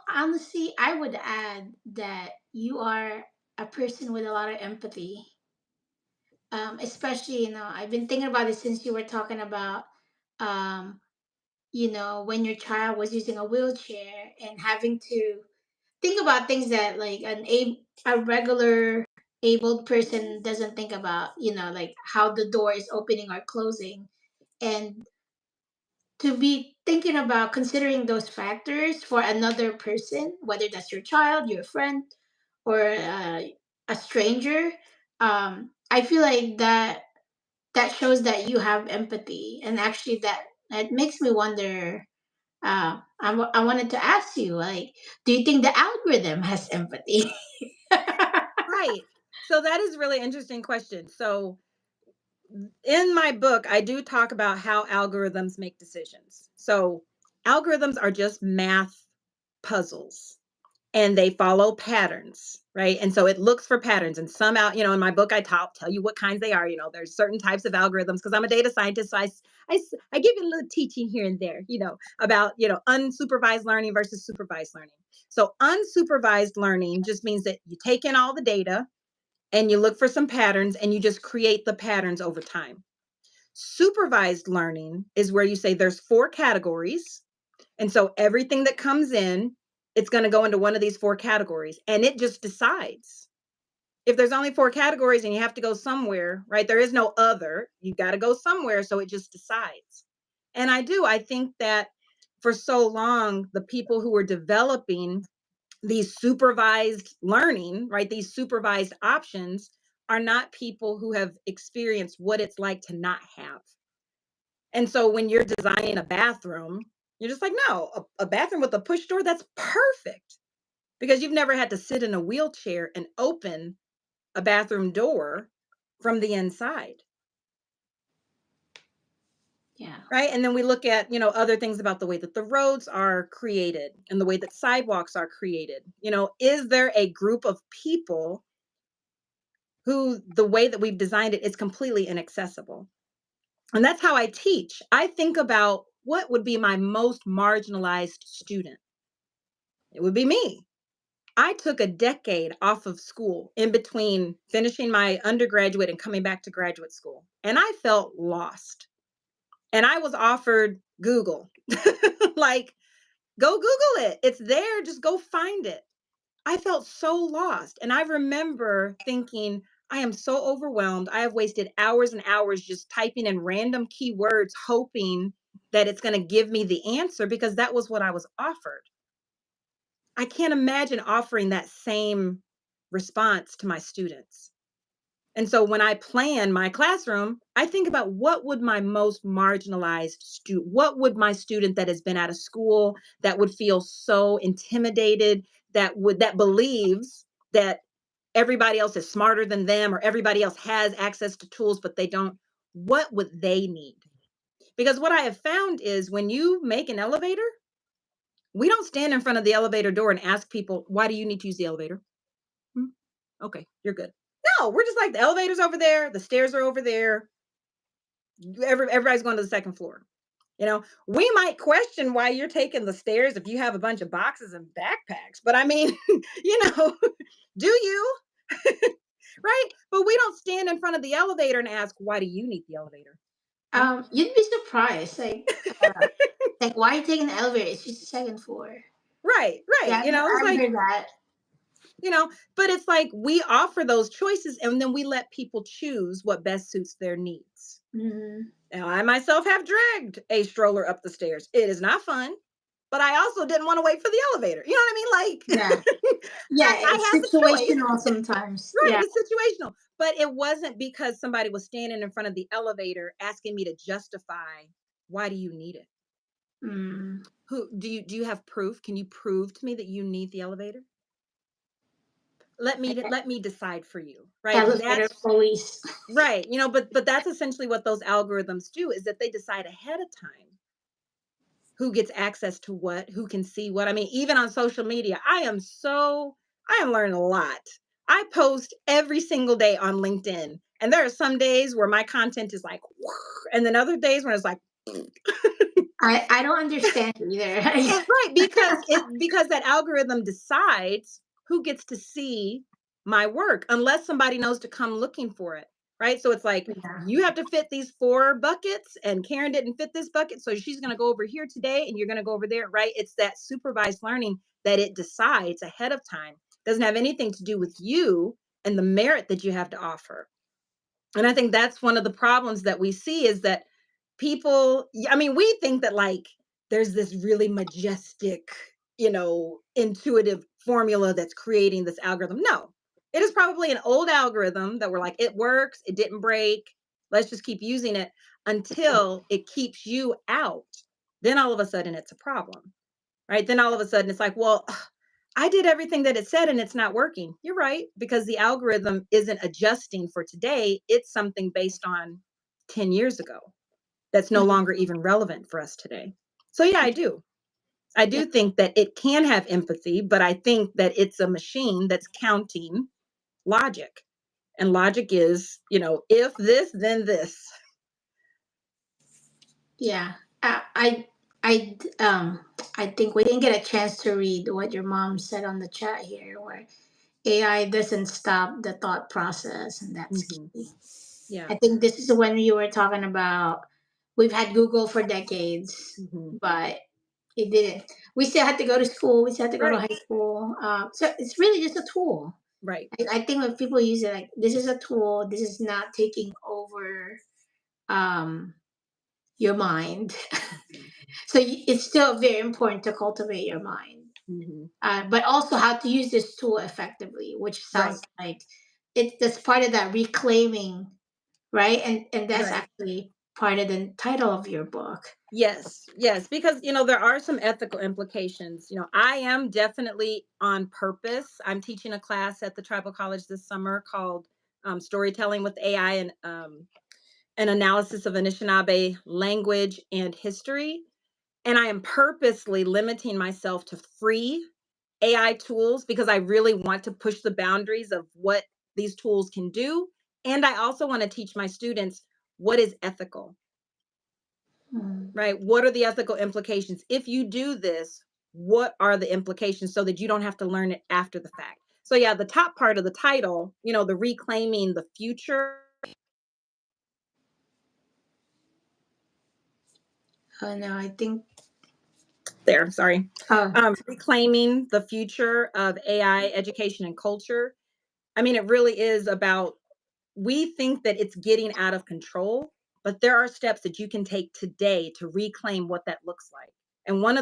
Speaker 1: honestly, I would add that you are a person with a lot of empathy. Especially, I've been thinking about it since you were talking about, um, when your child was using a wheelchair and having to think about things that like a regular abled person doesn't think about, like how the door is opening or closing, and to be thinking about considering those factors for another person, whether that's your child, your friend, or a stranger. I feel like that shows that you have empathy, and actually that makes me wonder. I wanted to ask you, like, do you think the algorithm has empathy?
Speaker 2: Right. So that is a really interesting question. So in my book, I do talk about how algorithms make decisions. So algorithms are just math puzzles and they follow patterns, right? And so it looks for patterns. And some out, in my book, I tell you what kinds they are. There's certain types of algorithms because I'm a data scientist. So I give you a little teaching here and there, about, unsupervised learning versus supervised learning. So unsupervised learning just means that you take in all the data and you look for some patterns and you just create the patterns over time. Supervised learning is where you say there's four categories. And so everything that comes in, it's going to go into one of these four categories and it just decides. If there's only four categories and you have to go somewhere, right? There is no other. You got to go somewhere. So it just decides. And I think that for so long, the people who were developing these supervised learning, right? These supervised options are not people who have experienced what it's like to not have. And so when you're designing a bathroom, you're just like, no, a bathroom with a push door, that's perfect because you've never had to sit in a wheelchair and open a bathroom door from the inside.
Speaker 1: Yeah.
Speaker 2: Right. And then we look at, other things about the way that the roads are created and the way that sidewalks are created. Is there a group of people who the way that we've designed it is completely inaccessible? And that's how I teach. I think about what would be my most marginalized student. It would be me. I took a decade off of school in between finishing my undergraduate and coming back to graduate school. And I felt lost. And I was offered Google. Like, go Google it. It's there. Just go find it. I felt so lost. And I remember thinking, I am so overwhelmed. I have wasted hours and hours just typing in random keywords, hoping that it's going to give me the answer because that was what I was offered. I can't imagine offering that same response to my students. And so when I plan my classroom, I think about what would my most marginalized student, what would my student that has been out of school that would feel so intimidated, that believes that everybody else is smarter than them or everybody else has access to tools but they don't, what would they need? Because what I have found is when you make an elevator, we don't stand in front of the elevator door and ask people, why do you need to use the elevator? "Hmm, okay, you're good." No, we're just like, the elevator's over there, the stairs are over there. Everybody's going to the second floor. We might question why you're taking the stairs if you have a bunch of boxes and backpacks, but I mean, you know, do you? Right? But we don't stand in front of the elevator and ask, why do you need the elevator? Hmm?
Speaker 1: You'd be surprised. Like why are you taking the elevator? It's just the second floor.
Speaker 2: Right, right.
Speaker 1: Yeah,
Speaker 2: It's
Speaker 1: I've
Speaker 2: like,
Speaker 1: heard that.
Speaker 2: you know, but it's like we offer those choices and then we let people choose what best suits their needs.
Speaker 1: Mhm.
Speaker 2: Now, I myself have dragged a stroller up the stairs. It is not fun, but I also didn't want to wait for the elevator. You know what I mean?
Speaker 1: Yeah.
Speaker 2: Like,
Speaker 1: Yeah,
Speaker 2: I
Speaker 1: it's
Speaker 2: have a choice.
Speaker 1: situational sometimes.
Speaker 2: Right,
Speaker 1: Yeah.
Speaker 2: it's situational. But it wasn't because somebody was standing in front of the elevator asking me to justify why do you need it?
Speaker 1: Mm.
Speaker 2: Who do you have proof? Can you prove to me that you need the elevator? Let me decide for you, right?
Speaker 1: Elevator
Speaker 2: That's
Speaker 1: police.
Speaker 2: right. But that's essentially what those algorithms do is that they decide ahead of time who gets access to what, who can see what. I mean, even on social media, I am learning a lot. I post every single day on LinkedIn, and there are some days where my content is like, and then other days when it's like,
Speaker 1: I don't understand either.
Speaker 2: right, because that algorithm decides who gets to see my work unless somebody knows to come looking for it. Right. So it's like
Speaker 1: Yeah.
Speaker 2: you have to fit these four buckets and Karen didn't fit this bucket. So she's gonna go over here today and you're gonna go over there. Right. It's that supervised learning that it decides ahead of time. Doesn't have anything to do with you and the merit that you have to offer. And I think that's one of the problems that we see is that people, I mean, we think that like there's this really majestic, intuitive formula that's creating this algorithm. No, it is probably an old algorithm that we're like, it works, it didn't break. Let's just keep using it until it keeps you out. Then all of a sudden it's a problem, right? Then all of a sudden it's like, well, I did everything that it said and it's not working. You're right, because the algorithm isn't adjusting for today. It's something based on 10 years ago that's no
Speaker 1: Mhm.
Speaker 2: longer even relevant for us today. So, yeah, I do. I
Speaker 1: Yeah.
Speaker 2: do think that it can have empathy, but I think that it's a machine that's counting logic. And logic is, if this, then this.
Speaker 1: Yeah. I I think we didn't get a chance to read what your mom said on the chat here, where AI doesn't stop the thought process, and that's
Speaker 2: Hmm.
Speaker 1: key.
Speaker 2: Yeah.
Speaker 1: I think this is when you were talking about we've had Google for decades,
Speaker 2: Hmm.
Speaker 1: but it didn't. We still had to go to school. We still had to go to
Speaker 2: Right.
Speaker 1: high school. So it's really just a tool.
Speaker 2: Right.
Speaker 1: I think when people use it, like this is a tool. This is not taking over um, your mind.
Speaker 2: Hmm.
Speaker 1: So it's still very important to cultivate your mind,
Speaker 2: Hmm.
Speaker 1: but also how to use this tool effectively, which
Speaker 2: Right.
Speaker 1: sounds like that's part of that reclaiming, right? And that's
Speaker 2: Right.
Speaker 1: actually part of the title of your book.
Speaker 2: Yes, yes, because there are some ethical implications. I am definitely on purpose. I'm teaching a class at the tribal college this summer called Storytelling with AI and an analysis of Anishinaabe language and history. And I am purposely limiting myself to free AI tools because I really want to push the boundaries of what these tools can do. And I also want to teach my students what is ethical.
Speaker 1: Mm.
Speaker 2: Right? What are the ethical implications? If you do this, what are the implications so that you don't have to learn it after the fact? So yeah, the top part of the title, the reclaiming the future.
Speaker 1: Oh no, I think.
Speaker 2: There, sorry.
Speaker 1: Oh,
Speaker 2: Reclaiming the future of AI education and culture. I mean, it really is about we think that it's getting out of control, but there are steps that you can take today to reclaim what that looks like. And one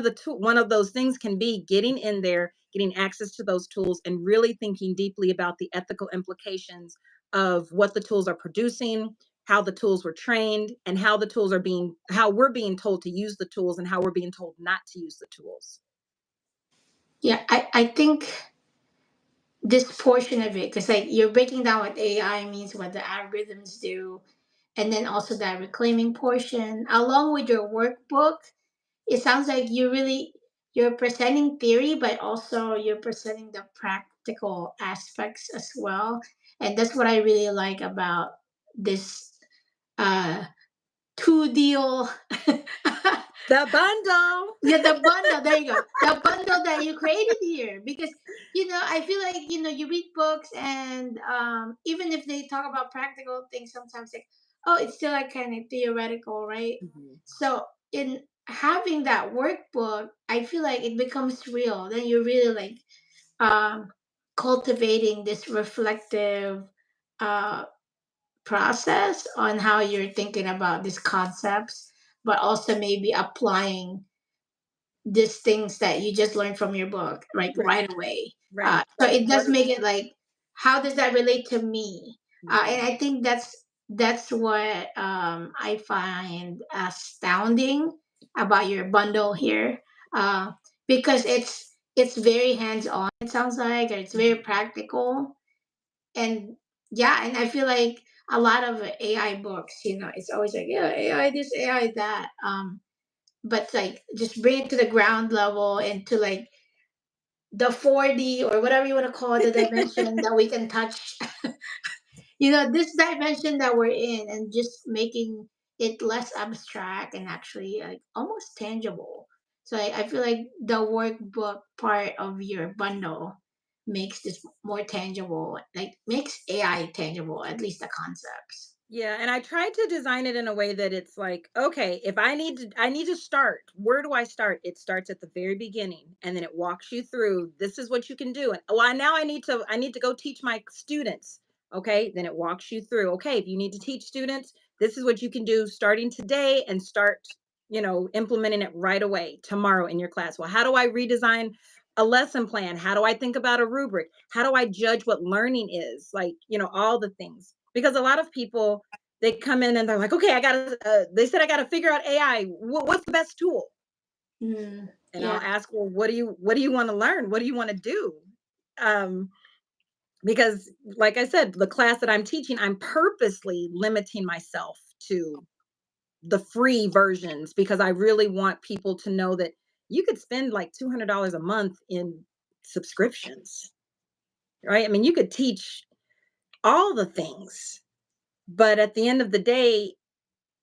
Speaker 2: of those things can be getting in there, getting access to those tools and really thinking deeply about the ethical implications of what the tools are producing, how the tools were trained, and how we're being told to use the tools and how we're being told not to use the tools.
Speaker 1: yeah, I think this portion of it, because like you're breaking down what AI means, what the algorithms do, and then also that reclaiming portion, along with your workbook. It sounds like you're presenting theory, but also you're presenting the practical aspects as well, and that's what I really like about this uh two deal.
Speaker 2: The bundle.
Speaker 1: Yeah, the bundle. There you go. The bundle that you created here, because I feel like you read books, and even if they talk about practical things, sometimes like, oh, it's still like kind of theoretical, right?
Speaker 2: Mhm.
Speaker 1: So in having that workbook, I feel like it becomes real. Then you're really like um, cultivating this reflective uh, process on how you're thinking about these concepts, but also maybe applying these things that you just learned from your book
Speaker 2: Right,
Speaker 1: right away.
Speaker 2: right,
Speaker 1: So
Speaker 2: right.
Speaker 1: it does make it like, how does that relate to me? And
Speaker 2: Mhm.
Speaker 1: I think that's what I find astounding about your bundle here, uh, because it's very hands on. It sounds like, or it's very
Speaker 2: Mhm.
Speaker 1: practical, and yeah, and I feel like a lot of AI books, it's always like, yeah, AI this, AI that. But like just bring it to the ground level and to like the 4D or whatever you want to call the dimension that we can touch, this dimension that we're in, and just making it less abstract and actually like almost tangible. So I feel like the workbook part of your bundle makes this more tangible, like makes AI tangible, at least the concepts.
Speaker 2: Yeah, and I tried to design it in a way that it's like, okay, if I need to start. Where do I start? It starts at the very beginning and then it walks you through this is what you can do. And now I need to go teach my students. Okay? Then it walks you through. Okay, if you need to teach students, this is what you can do starting today and start, implementing it right away tomorrow in your class. Well, how do I redesign a lesson plan? How do I think about a rubric? How do I judge what learning is? Like, all the things. Because a lot of people, they come in and they're like, okay, they said I got to figure out AI. What's the best tool?
Speaker 1: Mm,
Speaker 2: And
Speaker 1: yeah.
Speaker 2: I'll ask, well, what do you want to learn? What do you want to do? Um, because like I said, the class that I'm teaching, I'm purposely limiting myself to the free versions because I really want people to know that you could spend like $200 a month in subscriptions, right? I mean, you could teach all the things, but at the end of the day,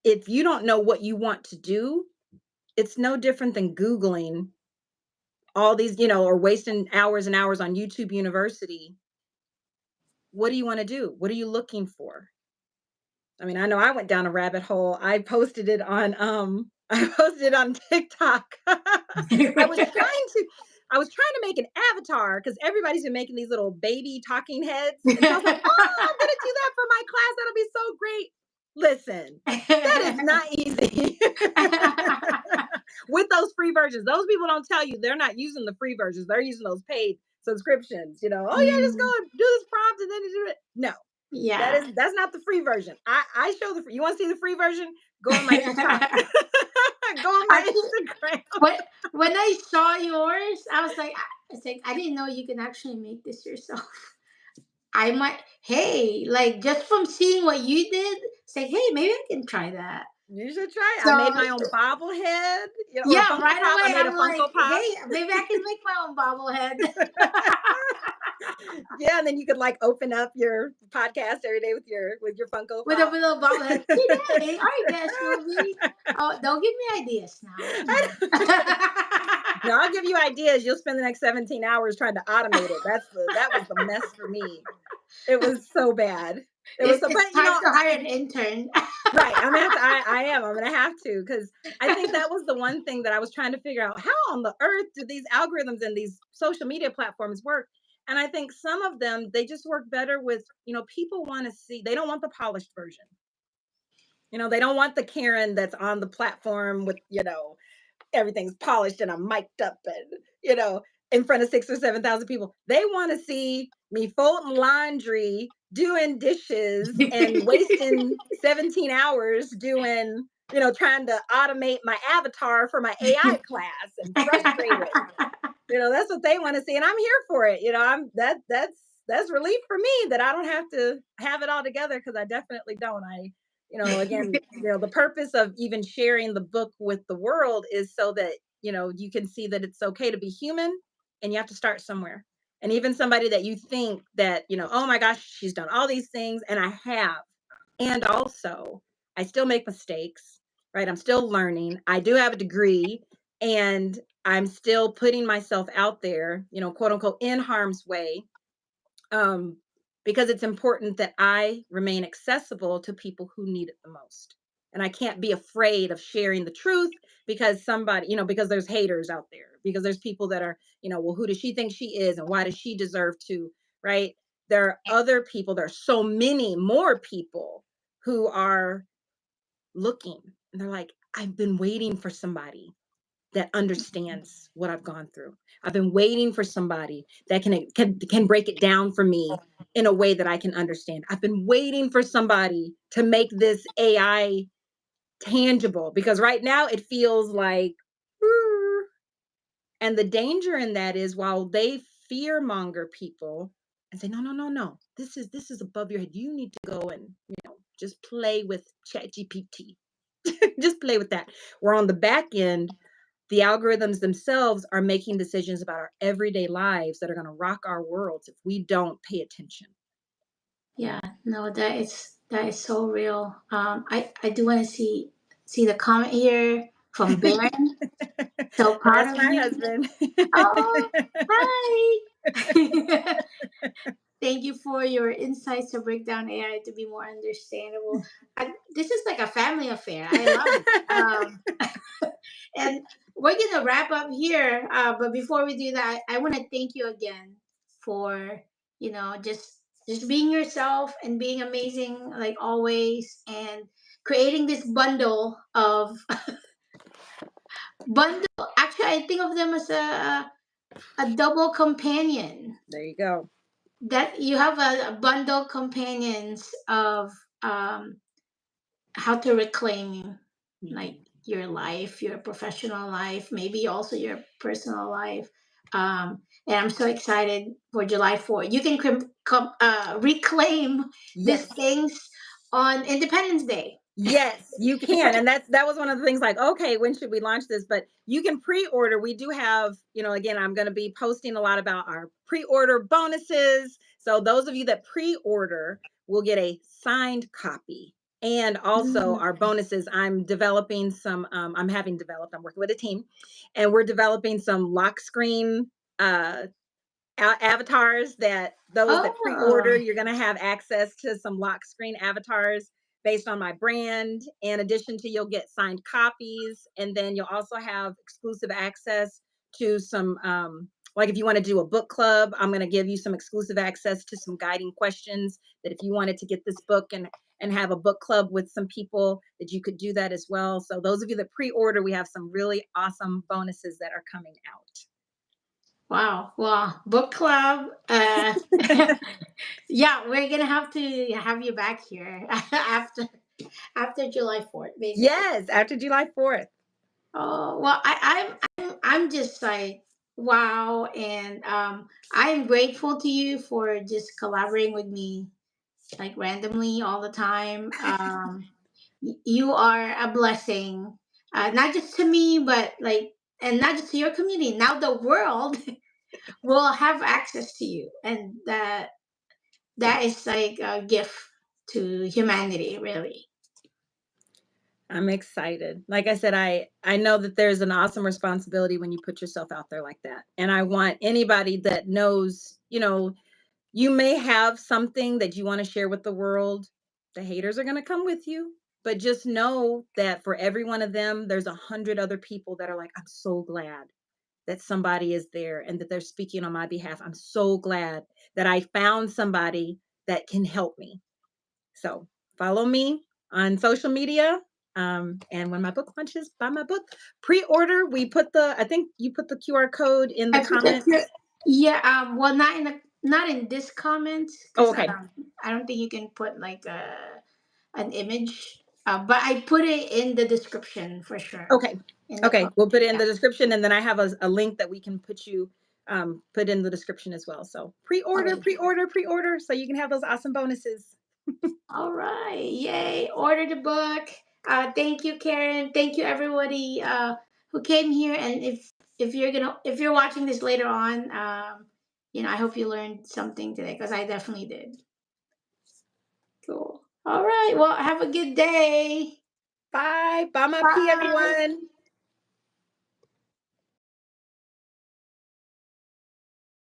Speaker 2: if you don't know what you want to do, it's no different than Googling all these, or wasting hours and hours on YouTube University. What do you want to do? What are you looking for? I mean, I know I went down a rabbit hole. I posted it on I posted it on TikTok. I was trying to I was trying to make an avatar because everybody's been making these little baby talking heads. And so I was like, oh, I'm gonna do that for my class. That'll be so great. Listen, that is not easy. With those free versions. Those people don't tell you they're not using the free versions. They're using those paid subscriptions. Oh yeah, just go
Speaker 1: Mm,
Speaker 2: and do this prompt and then you do it. No,
Speaker 1: yeah.
Speaker 2: that's not the free version. I show you want to see the free version? Go on my TikTok. Go on my
Speaker 1: Actually,
Speaker 2: Instagram.
Speaker 1: when when I saw yours, I didn't know you can actually make this yourself. I might, hey, like just from seeing what you did, say, hey, maybe I can try that.
Speaker 2: You should try it. I made
Speaker 1: So
Speaker 2: my own bobblehead, or a
Speaker 1: yeah,
Speaker 2: Funko
Speaker 1: right
Speaker 2: Pop. I
Speaker 1: away
Speaker 2: made a
Speaker 1: I'm like,
Speaker 2: Funko Pop.
Speaker 1: hey, maybe I can make my own bobblehead.
Speaker 2: Yeah, and then you could like open up your podcast every day with your Funko
Speaker 1: With a
Speaker 2: Pop.
Speaker 1: little bobblehead. Today, our guest will be. Oh, don't give me ideas now. Come on.
Speaker 2: No, I'll give you ideas. You'll spend the next 17 hours trying to automate it. That was the mess for me. It was so bad. It was so,
Speaker 1: It's
Speaker 2: but
Speaker 1: time to hire an intern.
Speaker 2: right. I'm gonna have to. I am. I'm gonna have to because I think that was the one thing that I was trying to figure out. How on the earth do these algorithms and these social media platforms work? And I think some of them they just work better with people want to see. They don't want the polished version. They don't want the Karen that's on the platform with everything's polished and I'm mic'd up and in front of 6 or 7,000 people. They want to see me folding laundry, doing dishes, and wasting 17 hours doing trying to automate my avatar for my AI class and frustrated. That's what they want to see, and I'm here for it. That's relief for me that I don't have to have it all together because I definitely don't. Again, the purpose of even sharing the book with the world is so that you can see that it's okay to be human, and you have to start somewhere. And even somebody that you think that oh my gosh, she's done all these things, and I have, and also I still make mistakes. right? I'm still learning. I do have a degree, and I'm still putting myself out there, quote unquote, in harm's way, um, because it's important that I remain accessible to people who need it the most. And I can't be afraid of sharing the truth because somebody, because there's haters out there, because there's people that are, well, who does she think she is and why does she deserve to, right? There are other people, there are so many more people who are looking and they're like, I've been waiting for somebody that understands what I've gone through. I've been waiting for somebody that can break it down for me in a way that I can understand. I've been waiting for somebody to make this AI tangible because right now it feels like "Mm." And the danger in that is while they fear monger people and say no no no no, this is above your head. You need to go and just play with chat gpt. Just play with that. We're on the back end, the algorithms themselves are making decisions about our everyday lives that are going to rock our worlds if we don't pay attention.
Speaker 1: Yeah, no, that is so real. I do want to see the comment here from Baron. So
Speaker 2: That's
Speaker 1: proud of
Speaker 2: my
Speaker 1: you.
Speaker 2: husband.
Speaker 1: Oh, hi. Thank you for your insights to break down AI to be more understandable. This is like a family affair. I love it. And we're gonna wrap up here. But before we do that, I want to thank you again for just being yourself and being amazing like always, and creating this bundle. Actually, I think of them as a double companion,
Speaker 2: There you go.
Speaker 1: that you have a bundle companions of um, how to reclaim like
Speaker 2: Mhm.
Speaker 1: your life, your professional life, maybe also your personal life. And I'm so excited for July 4th. You can reclaim these
Speaker 2: Yes.
Speaker 1: things on Independence Day.
Speaker 2: Yes, you can. And that was one of the things like, okay, when should we launch this? But you can pre-order. We do have, again, I'm going to be posting a lot about our pre-order bonuses. So those of you that pre-order will get a signed copy. And also
Speaker 1: Mm.
Speaker 2: our bonuses, I'm working with a team and we're developing some lock screen avatars that those that pre-order,
Speaker 1: Oh,
Speaker 2: you're going to have access to some lock screen avatars based on my brand. In addition to, you'll get signed copies, and then you'll also have exclusive access to some like if you want to do a book club, I'm going to give you some exclusive access to some guiding questions that if you wanted to get this book and have a book club with some people that you could do that as well. So those of you that pre-order, we have some really awesome bonuses that are coming
Speaker 1: wow. Well, book club. Yeah, we're gonna have to have you back here after July 4th, basically.
Speaker 2: Yes, after July 4th.
Speaker 1: Oh well, I'm just like wow, and I'm grateful to you for just collaborating with me like randomly all the time. You are a blessing, not just to me, but like, and not just to your community. Now the world will have access to you, and that is like a gift to humanity, really.
Speaker 2: I'm excited. Like I said, I know that there's an awesome responsibility when you put yourself out there like that. And I want anybody that knows, you may have something that you want to share with the world. The haters are going to come with you, but just know that for every one of them, there's 100 other people that are like, I'm so glad that somebody is there and that they're speaking on my behalf. I'm so glad that I found somebody that can help me. So follow me on social media. And when my book launches, buy my book. Pre-order. I think you put the QR code in the
Speaker 1: I put that here.
Speaker 2: comments.
Speaker 1: Yeah. Well, not in this comment
Speaker 2: Oh,
Speaker 1: because
Speaker 2: okay.
Speaker 1: I don't think you can put like an image. But I put it in the description for sure.
Speaker 2: Okay.
Speaker 1: In the
Speaker 2: Okay.
Speaker 1: comment.
Speaker 2: We'll put it in
Speaker 1: Yeah.
Speaker 2: the description. And then I have a link that we can put in the description as well. So pre-order,
Speaker 1: Okay.
Speaker 2: pre-order, pre-order. So you can have those awesome bonuses.
Speaker 1: All right. Yay. Order the book. Thank you, Karen. Thank you, everybody who came here. And if you're watching this later on, I hope you learned something today because I definitely did. Cool. All right. Well, have a good day.
Speaker 2: Bye. Bye, my P,
Speaker 1: Bye.
Speaker 2: everyone.